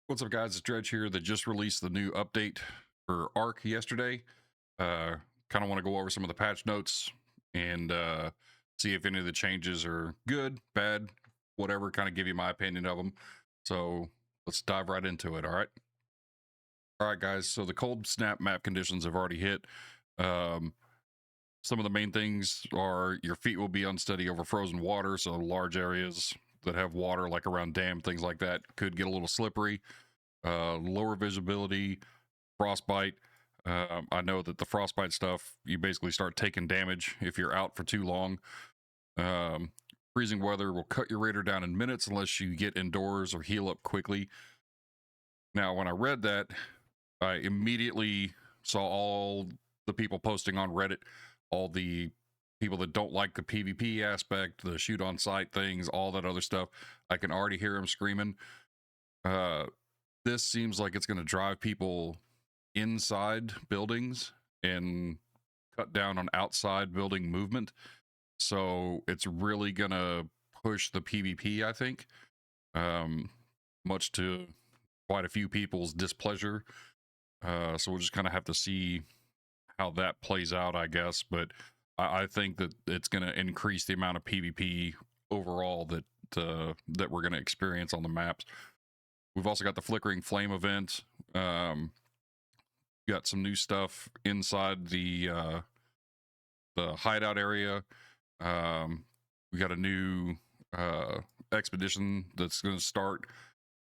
What's up, guys? It's Dredge here. They just released the new update for Arc yesterday. Kind of want to go over some of the patch notes and see if any of the changes are good, bad, whatever, kind of give you my opinion of them. So let's dive right into it, all right? All right, guys. So the cold snap map conditions have already hit. Um, some of the main things are your feet will be unsteady over frozen water. So large areas that have water, like around dam, things like that, could get a little slippery. Lower visibility, frostbite. I know that the frostbite stuff, you basically start taking damage if you're out for too long. Um, Freezing weather will cut your raider down in minutes unless you get indoors or heal up quickly. Now, when I read that, I immediately saw all the people posting on Reddit, all the people that don't like the PvP aspect, the shoot on sight things, all that other stuff. I can already hear them screaming. Uh, this seems like it's going to drive people inside buildings and cut down on outside building movement. So it's really going to push the PvP, I think, um, much to quite a few people's displeasure. So we'll just kind of have to see how that plays out, I guess. But I think that it's going to increase the amount of PvP overall that we're going to experience on the maps. We've also got the Flickering Flame event. Got some new stuff inside the hideout area. We got a new expedition that's going to start.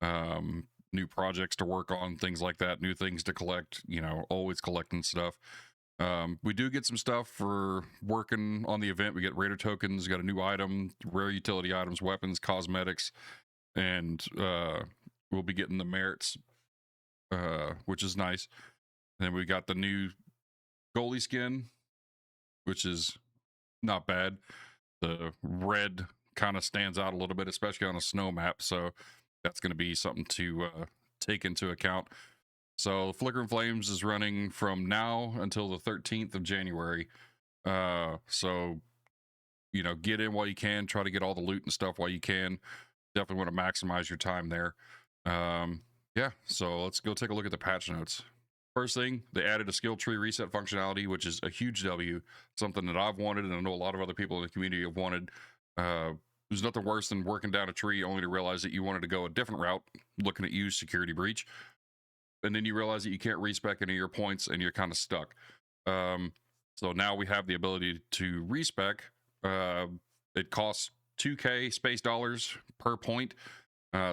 New projects to work on, things like that. New things to collect. You know, always collecting stuff. We do get some stuff for working on the event. We get raider tokens. Got a new item, rare utility items, weapons, cosmetics, and we'll be getting the merits, which is nice. Then we got the new goalie skin, which is not bad. The red kind of stands out a little bit, especially on a snow map. So that's going to be something to take into account. So Flickering Flames is running from now until the 13th of January. So, you know, get in while you can. Try to get all the loot and stuff while you can. Definitely want to maximize your time there. Yeah, so let's go take a look at the patch notes. First thing, they added a skill tree reset functionality, which is a huge W, something that I've wanted, and I know a lot of other people in the community have wanted. There's nothing worse than working down a tree only to realize that you wanted to go a different route, looking at you, security breach, and then you realize that you can't respec any of your points and you're kind of stuck. So now we have the ability to respec. It costs 2K space dollars per point.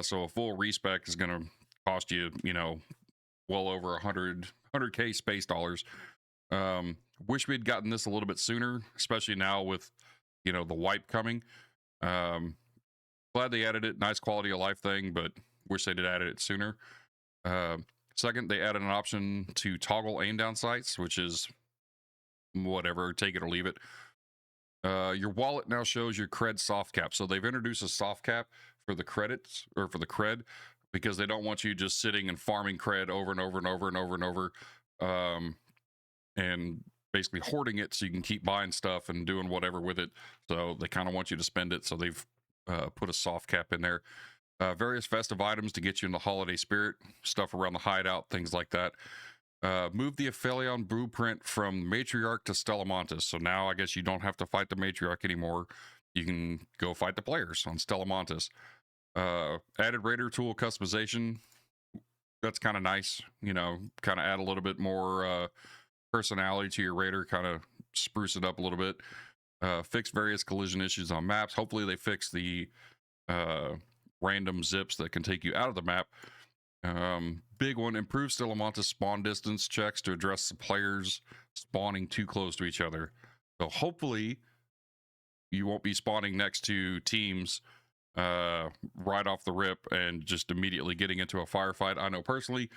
So a full respec is going to cost you, you know, well over 100K space dollars. Wish we'd gotten this a little bit sooner, especially now with, you know, the wipe coming. Glad they added it. Nice quality of life thing, but wish they'd added it sooner. Second, they added an option to toggle aim down sights, which is whatever, take it or leave it. Your wallet now shows your cred soft cap. So they've introduced a soft cap for the credits, or for the cred, because they don't want you just sitting and farming cred over and over and over and over and over, and basically hoarding it so you can keep buying stuff and doing whatever with it. So they kind of want you to spend it. So they've put a soft cap in there. Various festive items to get you in the holiday spirit, stuff around the hideout, things like that. Move the Aphelion blueprint from Matriarch to Stellamontis. So now I guess you don't have to fight the Matriarch anymore. You can go fight the players on Stellamontis. Added Raider tool customization. That's kind of nice. You know, kind of add a little bit more personality to your Raider, kind of spruce it up a little bit. Fix various collision issues on maps. Hopefully they fix the random zips that can take you out of the map. Big one, improve Stellamontis spawn distance checks to address the players spawning too close to each other. So hopefully you won't be spawning next to teams right off the rip and just immediately getting into a firefight. I know personally,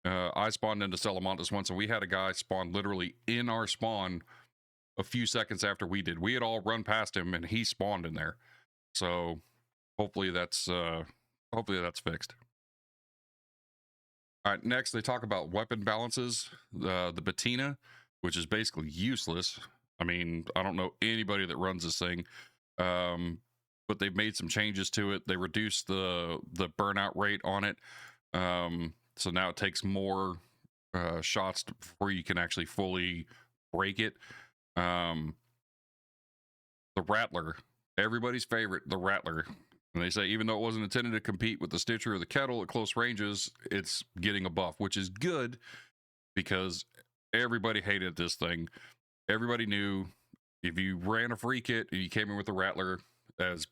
I spawned into Stellamontis once, and we had a guy spawn literally in our spawn a few seconds after we did. We had all run past him, and he spawned in there. So hopefully that's fixed. All right, next they talk about weapon balances. The Patina, which is basically useless. I mean, I don't know anybody that runs this thing, but they've made some changes to it. They reduced the burnout rate on it. So now it takes more shots before you can actually fully break it. The Rattler, everybody's favorite, the Rattler. And they say even though it wasn't intended to compete with the Stitcher or the Kettle at close ranges, it's getting a buff, which is good because everybody hated this thing. Everybody knew if you ran a free kit and you came in with the Rattler, as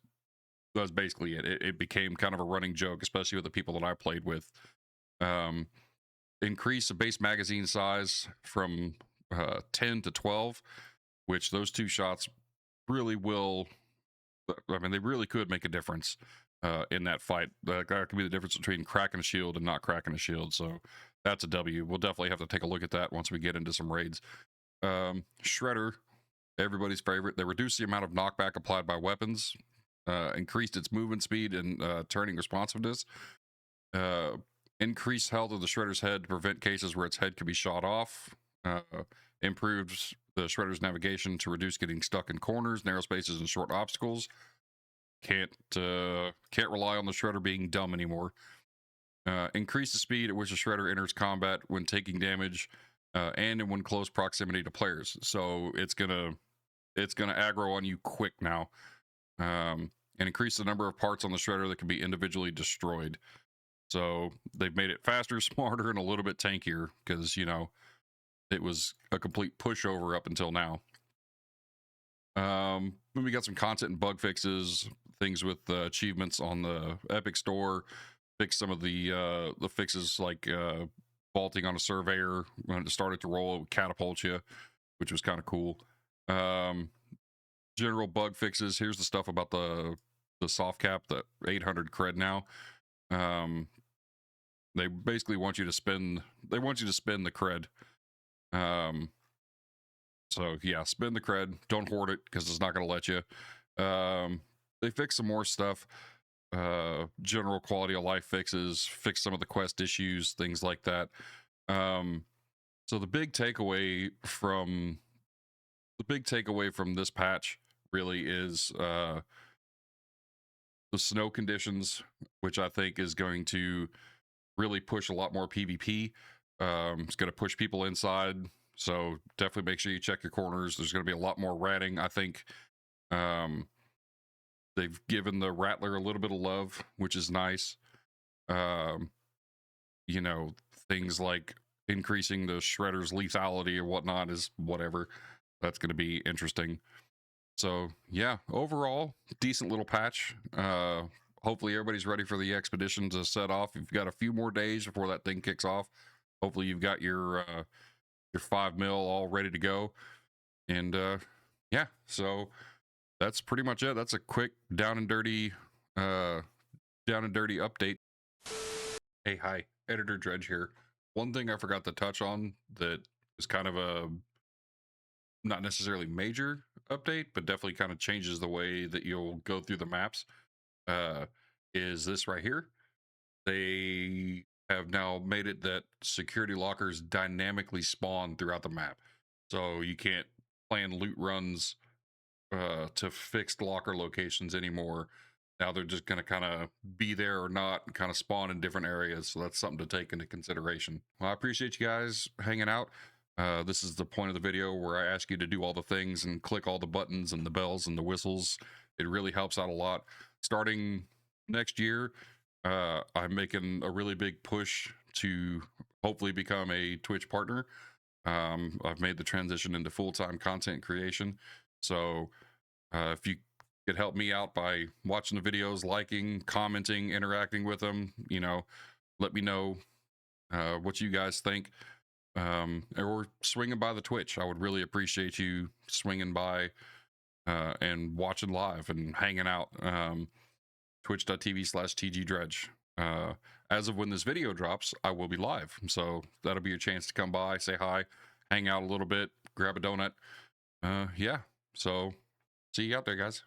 that's basically it. It became kind of a running joke, especially with the people that I played with. Increase the base magazine size from 10 to 12, which those two shots really will. I mean, they really could make a difference in that fight. That could be the difference between cracking a shield and not cracking a shield. So that's a W. We'll definitely have to take a look at that once we get into some raids. Shredder, everybody's favorite. They reduced the amount of knockback applied by weapons, increased its movement speed and turning responsiveness, increased health of the Shredder's head to prevent cases where its head could be shot off, improved the Shredder's navigation to reduce getting stuck in corners, narrow spaces, and short obstacles. Can't rely on the Shredder being dumb anymore. Increase the speed at which the Shredder enters combat when taking damage, and when close proximity to players. So it's gonna aggro on you quick now. And increase the number of parts on the Shredder that can be individually destroyed. So they've made it faster, smarter, and a little bit tankier because, you know, it was a complete pushover up until now. Then we got some content and bug fixes, things with achievements on the Epic Store. Fix some of the fixes like vaulting on a surveyor when it started to roll, it would catapult you, which was kind of cool. General bug fixes. Here's the stuff about the soft cap, the 800 cred now. They basically want you to spend. They want you to spend the cred. So yeah, spend the cred. Don't hoard it because it's not going to let you. They fix some more stuff. General quality of life fixes. Fix some of the quest issues, things like that. So the big takeaway from this patch really is the snow conditions, which I think is going to really push a lot more PvP. It's going to push people inside, so definitely make sure you check your corners. There's going to be a lot more ratting. I think they've given the Rattler a little bit of love, which is nice. You know, things like increasing the Shredder's lethality or whatnot is whatever. That's going to be interesting. So yeah, overall, decent little patch. Hopefully everybody's ready for the expedition to set off. You've got a few more days before that thing kicks off. Hopefully you've got your 5 mil all ready to go. And yeah, so that's pretty much it. That's a quick down and dirty update. Hey, hi, Editor Dredge here. One thing I forgot to touch on that is kind of a not necessarily major update, but definitely kind of changes the way that you'll go through the maps, is this right here. They have now made it that security lockers dynamically spawn throughout the map. So you can't plan loot runs to fixed locker locations anymore. Now they're just going to kind of be there or not and kind of spawn in different areas. So that's something to take into consideration. Well, I appreciate you guys hanging out. This is the point of the video where I ask you to do all the things and click all the buttons and the bells and the whistles. It really helps out a lot. Starting next year, I'm making a really big push to hopefully become a Twitch partner. I've made the transition into full-time content creation. So if you could help me out by watching the videos, liking, commenting, interacting with them, you know, let me know what you guys think. Or swinging by the Twitch. I would really appreciate you swinging by and watching live and hanging out. Twitch.tv/TGDredge. As of when this video drops, I will be live. So that'll be your chance to come by, say hi, hang out a little bit, grab a donut. Yeah. So see you out there, guys.